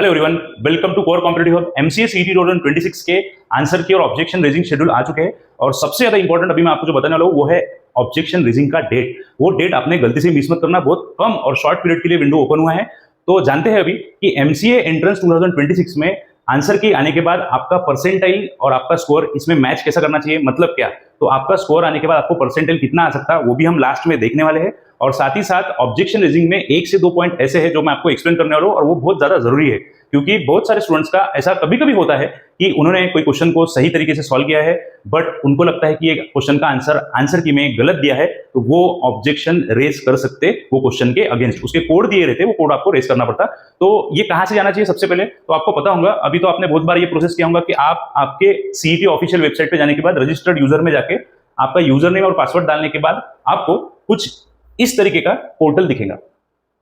Hello everyone, welcome to core competitive hub. MCA CET 2026 के answer की और objection raising schedule आ चुके हैं और सबसे ज्यादा इंपॉर्टेंट अभी मैं आपको जो बताने वाला हूं वो है ऑब्जेक्शन रेजिंग का डेट। वो डेट आपने गलती से मिस मत करना, बहुत कम और शॉर्ट पीरियड के लिए विंडो ओपन हुआ है। तो जानते हैं अभी कि एमसीए एंट्रेंस 2026 में आंसर की आने के बाद आपका परसेंटाइल और आपका स्कोर इसमें मैच कैसा करना चाहिए, मतलब क्या, तो आपका स्कोर आने के बाद आपको परसेंटाइल कितना आ सकता है वो भी हम लास्ट में देखने वाले हैं। और साथ ही साथ ऑब्जेक्शन रेजिंग में 1 से 2 पॉइंट ऐसे हैं जो मैं आपको एक्सप्लेन करने वाला हूं और वो बहुत ज्यादा जरूरी है, क्योंकि बहुत सारे स्टूडेंट्स का ऐसा कभी कभी होता है कि उन्होंने कोई क्वेश्चन को सही तरीके से सॉल्व किया है बट उनको लगता है कि ये क्वेश्चन का आंसर की में गलत दिया है, तो वो ऑब्जेक्शन रेज कर सकते वो क्वेश्चन के अगेंस्ट। उसके कोड दिए रहते, वो कोड आपको रेज करना पड़ता। तो ये कहां से जाना चाहिए सबसे पहले तो आपको पता होगा, अभी तो आपने बहुत बार ये प्रोसेस किया होगा कि आप आपके सीईटी ऑफिशियल वेबसाइट पे जाने के बाद रजिस्टर्ड यूजर में जाके आपका यूजर नेम और पासवर्ड डालने के बाद आपको कुछ इस तरीके का पोर्टल दिखेगा,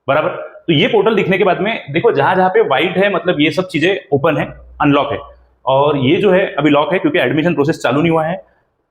बराबर। तो ये पोर्टल दिखने के बाद में देखो जहां जहां पे व्हाइट है मतलब ये सब चीजें ओपन है, अनलॉक है, और ये जो है अभी लॉक है क्योंकि एडमिशन प्रोसेस चालू नहीं हुआ है।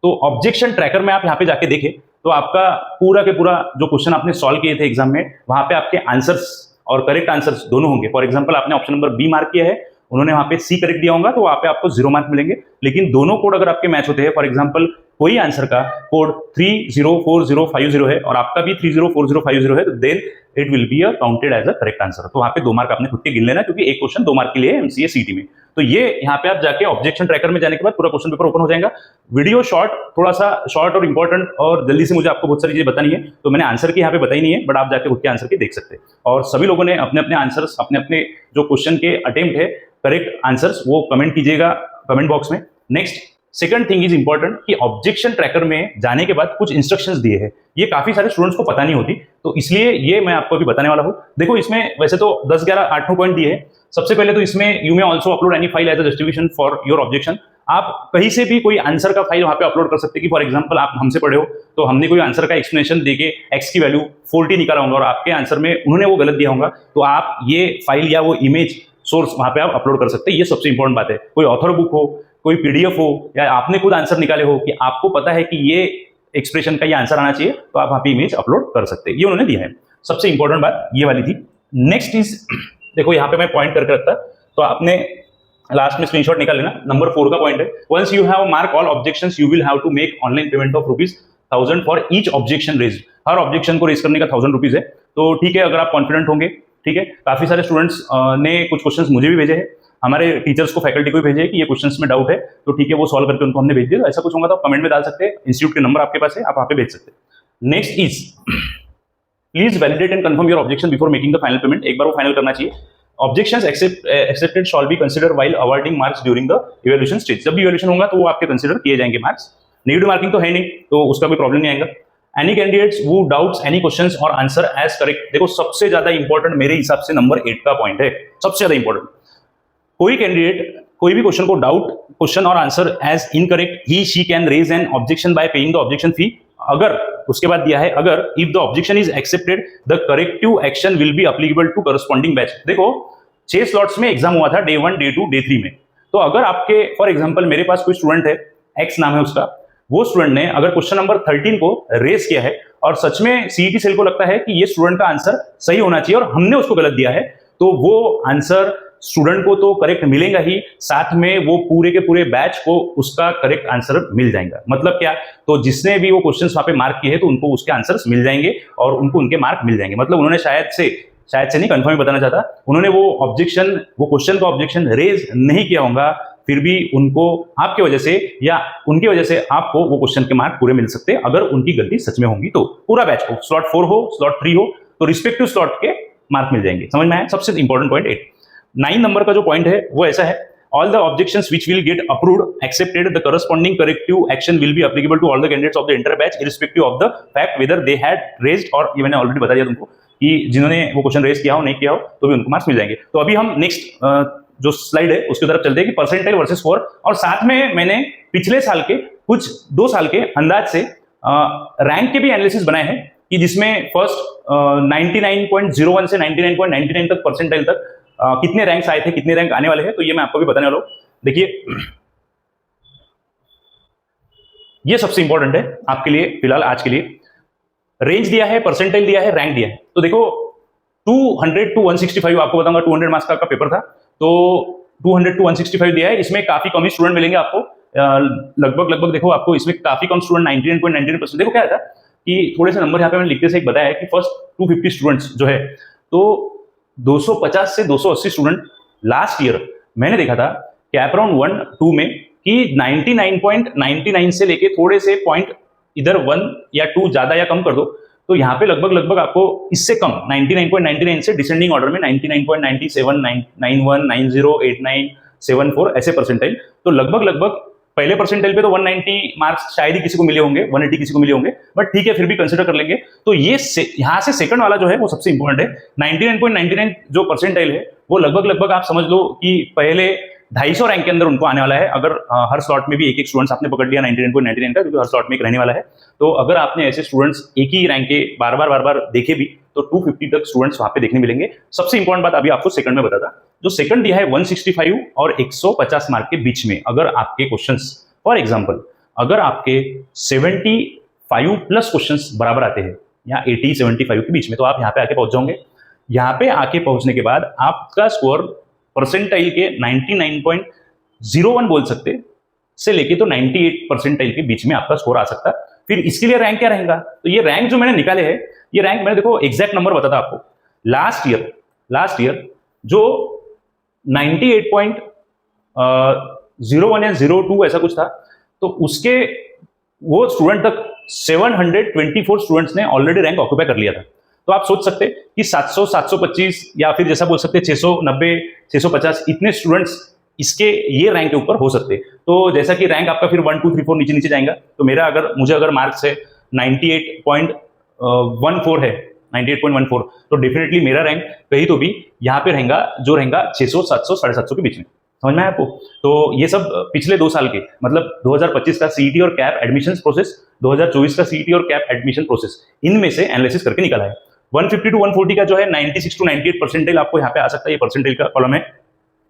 तो ऑब्जेक्शन ट्रैकर में आप यहाँ पे जाके देखें तो आपका पूरा के पूरा जो क्वेश्चन आपने सॉल्व किए थे एग्जाम में, वहां पे आपके आंसर्स और करेक्ट आंसर्स दोनों होंगे। फॉर एग्जाम्पल आपने ऑप्शन नंबर बी मार्क किया है, उन्होंने वहां पे सी करेक्ट दिया होगा तो वहां पे आपको 0 मार्क मिलेंगे। लेकिन दोनों कोड अगर आपके मैच होते हैं, फॉर एग्जाम्पल कोई आंसर का कोड 304050 है और आपका भी 304050 है, तो then it will be counted as a correct answer. तो वहां पे 2 मार्क आपने खुद के गिन लेना, क्योंकि एक क्वेश्चन 2 मार्क के लिए है एमसीए सीटी में। तो ये यहाँ पे आप जाके ऑब्जेक्शन ट्रैकर में जाने के बाद पूरा क्वेश्चन पेपर ओपन हो जाएगा। वीडियो शॉर्ट, थोड़ा सा शॉर्ट और इंपॉर्टेंट, और जल्दी से मुझे आपको बहुत सारी चीजें बतानी है, तो मैंने आंसर की यहाँ पे बताई नहीं है, बट आप जाके खुद के आंसर की देख सकते हैं। और सभी लोगों ने अपने अपने आंसर्स, अपने अपने जो क्वेश्चन के अटेम्प्ट है, करेक्ट आंसर्स, वो कमेंट कीजिएगा कमेंट बॉक्स में। Next second thing is important कि ऑब्जेक्शन ट्रैकर में जाने के बाद कुछ इंस्ट्रक्शंस दिए हैं, ये काफी सारे स्टूडेंट्स को पता नहीं होती, तो इसलिए ये मैं आपको अभी बताने वाला हूं। देखो इसमें वैसे तो 10 11 8 पॉइंट दिए हैं। सबसे पहले तो इसमें you may also upload any file as a justification for your objection. आप कहीं से भी कोई आंसर का फाइल वहां पे अपलोड कर सकते हैं कि फॉर एग्जांपल आप हमसे पढ़े हो तो हमने कोई आंसर का एक्सप्लेनेशन देके एक्स की वैल्यू 40 निकाला होगा और आपके आंसर में उन्होंने वो गलत दिया होगा, तो आप ये फाइल या वो इमेज सोर्स वहां पे आप अपलोड कर सकते हैं। ये सबसे इंपॉर्टेंट बात है। कोई ऑथर बुक हो, कोई पीडीएफ हो, या आपने खुद आंसर निकाले हो कि आपको पता है कि ये एक्सप्रेशन का ये आंसर आना चाहिए, तो आप वहां पे इमेज अपलोड कर सकते हैं। ये उन्होंने दिया है। सबसे इंपॉर्टेंट बात ये वाली थी। नेक्स्ट इज, देखो यहाँ पे मैं पॉइंट करके रखता, तो आपने लास्ट में स्क्रीनशॉट निकाल लेना। नंबर 4 का पॉइंट है, once you have mark all objections you will have to make online payment of ₹1000 for each objection raise. हर ऑब्जेक्शन को रेज करने का ₹1000 है। तो ठीक है, अगर आप कॉन्फिडेंट होंगे, ठीक है। काफी सारे स्टूडेंट्स ने कुछ क्वेश्चंस मुझे भी भेजे हैं, हमारे टीचर्स को, फैकल्टी को भी भेजे हैं कि ये क्वेश्चंस में डाउट है, तो ठीक है वो सॉल्व करके उनको हमने भेज दिया। तो ऐसा कुछ होगा तो आप कमेंट में डाल सकते हैं, इंस्टीट्यूट के नंबर आपके पास है, आप वहां पे भेज सकते हैं। Next is please validate and confirm your objection before making the final payment. एक बार वो फाइनल करना चाहिए। Objections accepted shawl B consider while awarding marks during the evaluation stage. जब भी इवैल्यूएशन होगा तो वो आपके कंसीडर किए जाएंगे मार्क्स। नेगेटिव मार्किंग तो है नहीं, तो उसका कोई प्रॉब्लम नहीं आएगा। Any candidates who doubts any questions और आंसर एज करेक्ट। देखो सबसे ज्यादा इंपॉर्टेंट मेरे हिसाब से नंबर 8 का पॉइंट है, सबसे ज्यादा इंपॉर्टेंट। कोई कैंडिडेट कोई भी क्वेश्चन को डाउट क्वेश्चन और answer as incorrect, he she can raise an objection by paying the objection fee. अगर उसके बाद दिया है, अगर if the objection is accepted the corrective action will be applicable to corresponding batch. देखो 6 slots में exam हुआ था, डे 1 डे 2 डे 3 में। तो अगर आपके फॉर एग्जाम्पल मेरे पास कोई स्टूडेंट है, एक्स नाम है उसका, वो स्टूडेंट ने अगर क्वेश्चन नंबर 13 को रेज किया है और सच में सीईटी सेल को लगता है कि ये स्टूडेंट का आंसर सही होना चाहिए और हमने उसको गलत दिया है, तो वो आंसर स्टूडेंट को तो करेक्ट मिलेगा ही, साथ में वो पूरे के पूरे बैच को उसका करेक्ट आंसर मिल जाएगा। मतलब क्या, तो जिसने भी वो क्वेश्चंस वहां पे मार्क किए हैं तो उनको उसके आंसर्स मिल जाएंगे और उनको उनके मार्क मिल जाएंगे। मतलब उन्होंने शायद से नहीं, कंफर्म बताना चाहता, उन्होंने वो क्वेश्चन का ऑब्जेक्शन रेज नहीं किया होगा, फिर भी उनको आपकी वजह से या उनकी वजह से आपको वो क्वेश्चन के मार्क पूरे मिल सकते हैं, अगर उनकी गलती सच में होंगी तो। पूरा बैच को, स्लॉट 4 हो स्लॉट 3 हो, तो रिस्पेक्टिव स्लॉट के मार्क मिल जाएंगे। समझ में आया? सबसे इंपॉर्टेंट पॉइंट 8। 9 नंबर का जो पॉइंट है वो ऐसा है, all the objections which will get approved accepted the corresponding corrective action will be applicable to all the candidates of the entire batch irrespective of the fact whether they had raised, और ये मैंने already बता दिया तुमको कि जिन्होंने वो question raise किया हो नहीं किया हो तो भी उनको मार्क्स मिल जाएंगे। तो अभी हम नेक्स्ट जो स्लाइड है उसकी तरफ चलते हैं कि परसेंटाइल वर्सेस स्कोर, और साथ में मैंने पिछले साल के कुछ 2 साल के अंदाज से रैंक के भी एनालिसिस बनाए हैं कि जिसमें फर्स्ट 99.01 से 99.99 तक परसेंटाइल तक कितने रैंक्स आए थे, कितने रैंक आने वाले हैं, तो ये मैं आपको भी बताने वाला हूं। देखिए ये सबसे इंपॉर्टेंट है आपके लिए फिलहाल आज के लिए। रेंज दिया है, परसेंटाइल दिया है, रैंक दिया है। तो देखो 200 to 165 आपको बताऊंगा 200 मार्क्स का पेपर था, तो 200 टू 165 दिया है, इसमें काफी कम ही स्टूडेंट मिलेंगे आपको, लगभग देखो आपको इसमें काफी कम स्टूडेंट 99.99%। देखो क्या था कि थोड़े से नंबर यहाँ पे मैंने लिखते से एक बताया है कि फर्स्ट 250 स्टूडेंट्स जो है, तो 250 से 280 स्टूडेंट लास्ट ईयर मैंने देखा था कैप राउंड 1-2 में कि 99.99 से लेके थोड़े से पॉइंट इधर 1 या 2 ज्यादा या कम कर दो, तो यहाँ पे लगभग आपको इससे कम 99.99 से डिसेंडिंग ऑर्डर में 99.97, 91, 90, 89, 74 ऐसे परसेंटाइल। तो लगभग पहले परसेंटाइल पे तो 190 मार्क्स शायद ही किसी को मिले होंगे, 180 किसी को मिले होंगे, बट ठीक है फिर भी कंसिडर कर लेंगे। तो ये यहाँ से सेकंड वाला जो है वो सबसे इंपॉर्टेंट है। 99.99 जो परसेंटाइल है वो लगभग आप समझ लो कि पहले 250 रैंक के अंदर उनको आने वाला है। अगर हर स्लॉट में भी एक स्टूडेंट्स आपने पकड़ लिया 99.99 का, क्योंकि हर स्लॉट में एक रहने वाला है, तो अगर आपने ऐसे स्टूडेंट्स एक ही रैंक के बार बार देखे भी तो 250 तक स्टूडेंट्स वहां पे देखने मिलेंगे। सबसे इंपॉर्टेंट बात अभी आपको सेकंड में बताता, जो सेकंड दिया है 165 और 150 मार्क के बीच में, अगर आपके क्वेश्चंस फॉर एग्जांपल अगर आपके 75 प्लस क्वेश्चंस बराबर आते हैं या 80-75 के बीच में, तो आप यहाँ पे आके पहुंच जाओगे। यहाँ पे आके पहुंचने के बाद आपका स्कोर परसेंटाइल के 99.01 बोल सकते से लेके तो 98 परसेंटाइल के बीच में आपका स्कोर आ सकता है। फिर इसके लिए रैंक क्या रहेगा, तो ये रैंक जो मैंने निकाले हैं, ये रैंक मैंने देखो एग्जैक्ट नंबर बताता आपको। लास्ट ईयर जो 98.01 या 02 ऐसा कुछ था, तो उसके वो स्टूडेंट तक 724 स्टूडेंट्स ने ऑलरेडी रैंक ऑक्यूपाई कर लिया था। तो आप सोच सकते कि 700, 725 या फिर जैसा बोल सकते 690, 650 इतने स्टूडेंट्स इसके ये रैंक के ऊपर हो सकते। तो जैसा कि रैंक आपका फिर 1, 2, 3, 4 नीचे जाएगा, तो मुझे अगर मार्क्स है 98.14 है, 98.14, तो डेफिनेटली मेरा रैंक कहीं तो भी यहाँ पे रहेगा, जो रहेगा 600, 700, 750 के बीच में। समझ में आया आपको? तो ये सब पिछले 2 साल के, मतलब 2025 का सीईटी और कैप एडमिशन प्रोसेस, 2024 का सीईटी और कैप एडमिशन प्रोसेस, इनमें से एनालिसिस करके निकला है। 150 टू 140 का जो है 96 टू 98 परसेंटाइल आपको यहाँ पे आ सकता है, ये परसेंटाइल का कॉलम है।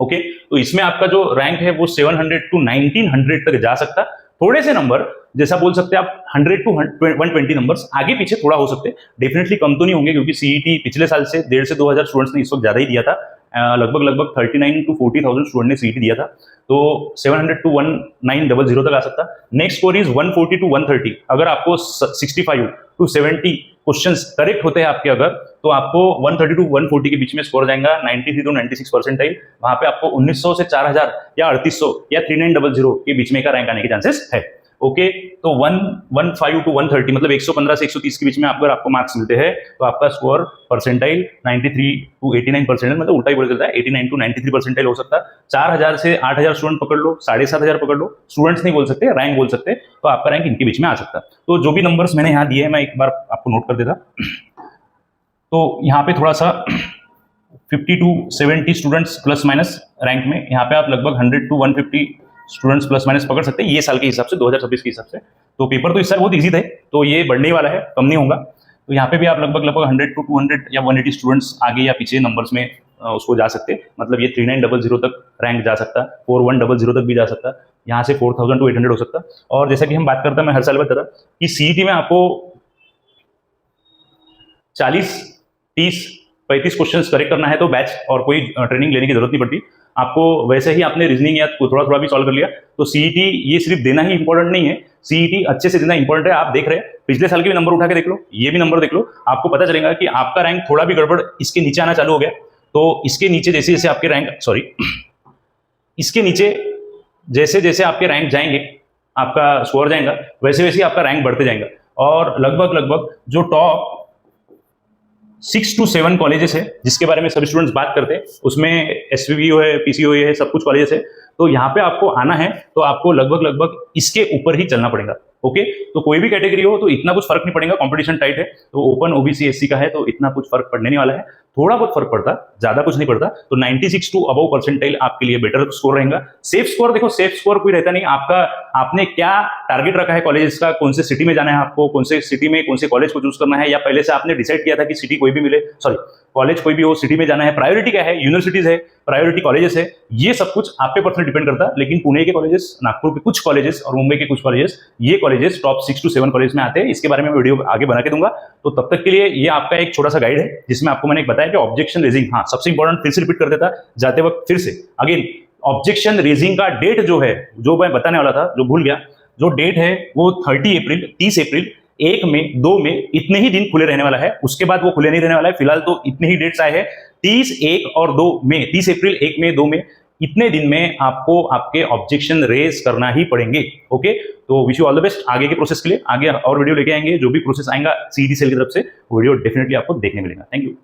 ओके, तो इसमें आपका जो रैंक है वो 700 टू 1900 तक जा सकता है। थोड़े से नंबर जैसा बोल सकते हैं आप 100 टू 120 नंबर्स आगे पीछे थोड़ा हो सकते हैं, डेफिनेटली कम तो नहीं होंगे, क्योंकि सीईटी पिछले साल से 1,500 से 2,000 स्टूडेंट्स ने इस वक्त ज्यादा ही दिया था। लगभग 39 टू 40,000 स्टूडेंट ने सीईटी दिया था, तो 700 टू 1900 तक आ सकता। Next score is 140 to 130। अगर आपको 65 टू 70 क्वेश्चंस करेक्ट होते हैं आपके, अगर तो आपको 130 टू 140 के बीच में स्कोर जाएगा, 93 टू 96 परसेंटाइल। वहां पे आपको 1900 से 4000 या 3800 या 3900 के बीच में का रैंक आने के चांसेस है। ओके, तो 115 टू 130 मतलब 115 से 130 के बीच में अगर आपको मार्क्स मिलते हैं, तो आपका स्कोर परसेंटाइल 93 टू 89 परसेंटाइल, मतलब उल्टा ही बोल सकता है, 89 टू 93 परसेंटाइल हो सकता है। 4000 से 8000 स्टूडेंट पकड़ लो, 7500 पकड़ लो, स्टूडेंट्स नहीं बोल सकते, रैंक बोल सकते, तो आपका रैंक इनके बीच में आ सकता है। तो जो भी नंबर्स मैंने यहाँ दिए हैं मैं एक बार आपको नोट कर देता। तो यहाँ पे थोड़ा सा 50 to 70 students plus minus rank में, यहाँ पे आप लगभग 100 टू 150 स्टूडेंट्स प्लस माइनस पकड़ सकते हैं ये साल के हिसाब से, 2026 के हिसाब से। तो पेपर तो इस साल बहुत इजी थे, तो ये बढ़ने वाला है, कम नहीं होगा। तो यहाँ पे भी आप लगभग 100 टू 200 या 180 स्टूडेंट्स आगे या पीछे नंबर्स में उसको जा सकते, मतलब ये 3900 तक रैंक जा सकता, 4100 तक भी जा सकता, यहाँ से 4000 टू 800 हो सकता। और जैसा कि हम बात करते हैं, मैं हर साल बताता कि सीईटी में आपको 40, 30, 35 क्वेश्चंस करेक्ट करना है तो बैच और कोई ट्रेनिंग लेने की जरूरत नहीं पड़ती आपको। वैसे ही आपने रीजनिंग या थोड़ा भी सॉल्व कर लिया, तो सीईटी ये सिर्फ देना ही इंपॉर्टेंट नहीं है, सीईटी अच्छे से देना इंपॉर्टेंट है। आप देख रहे हैं पिछले साल के भी नंबर उठा के देख लो, ये भी नंबर देख लो, आपको पता चलेगा कि आपका रैंक थोड़ा भी गड़बड़ इसके नीचे आना चालू हो गया, तो इसके नीचे जैसे जैसे आपके रैंक इसके नीचे जैसे जैसे आपके रैंक जाएंगे, आपका स्कोर जाएगा, वैसे वैसे आपका रैंक बढ़ते जाएगा। और लगभग जो टॉप 6 टू 7 कॉलेजेस है जिसके बारे में सभी स्टूडेंट्स बात करते हैं, उसमें एसवीबीओ है, पीसीओ है, सब कुछ कॉलेजेस है। तो यहाँ पे आपको आना है तो आपको लगभग इसके ऊपर ही चलना पड़ेगा। ओके, तो कोई भी कैटेगरी हो तो इतना कुछ फर्क नहीं पड़ेगा, कंपटीशन टाइट है, तो ओपन ओबीसी एससी का है तो इतना कुछ फर्क पड़ने नहीं वाला है, थोड़ा बहुत फर्क पड़ता, ज्यादा कुछ नहीं पड़ता। तो 96 टू अबव परसेंटाइल आपके लिए बेटर स्कोर रहेगा। सेफ स्कोर देखो, सेफ स्कोर कोई रहता नहीं, आपने क्या टारगेट रखा है कॉलेजेस का, कौन से सिटी में जाना है आपको, कौन से सिटी में कौन से कॉलेज को चूज करना है, या पहले से आपने डिसाइड किया था कि सिटी कोई भी मिले, सॉरी कॉलेज कोई भी हो, सिटी में जाना है, प्रायोरिटी क्या है, यूनिवर्सिटीज है, प्रायोरिटी कॉलेजेस है, ये सब कुछ आप पे पर्सनल डिपेंड करता है। लेकिन पुणे के कॉलेजेस, नागपुर के कुछ कॉलेजेस और मुंबई के कुछ कॉलेजेस, ये कॉलेजेस टॉप 6 to 7 कॉलेज में आते हैं। इसके बारे में मैं वीडियो आगे बना के दूंगा। तो तब तक के लिए ये आपका एक छोटा सा गाइड है जिसमें आपको मैंने बताया कि ऑब्जेक्शन रेजिंग, हाँ सबसे इंपॉर्टेंट, फिर से रिपीट कर देता जाते वक्त फिर से अगेन, ऑब्जेक्शन रेजिंग का डेट जो है, जो मैं बताने वाला था, जो भूल गया, जो डेट है वो 30 अप्रैल, 30 अप्रैल, 1 में, 2 में, इतने ही दिन खुले रहने वाला है। उसके बाद वो खुले नहीं रहने वाला है। फिलहाल तो इतने ही डेट्स आए हैं, 30, 1 और 2 में, 30 अप्रैल, 1 में, 2 में, इतने दिन में आपको आपके ऑब्जेक्शन रेज करना ही पड़ेंगे। ओके, तो wish you all the best आगे के प्रोसेस के लिए। आगे और वीडियो लेके आएंगे, जो भी प्रोसेस आएगा सीईटी सेल की तरफ से, वीडियो डेफिनेटली आपको देखने मिलेगा। Thank you.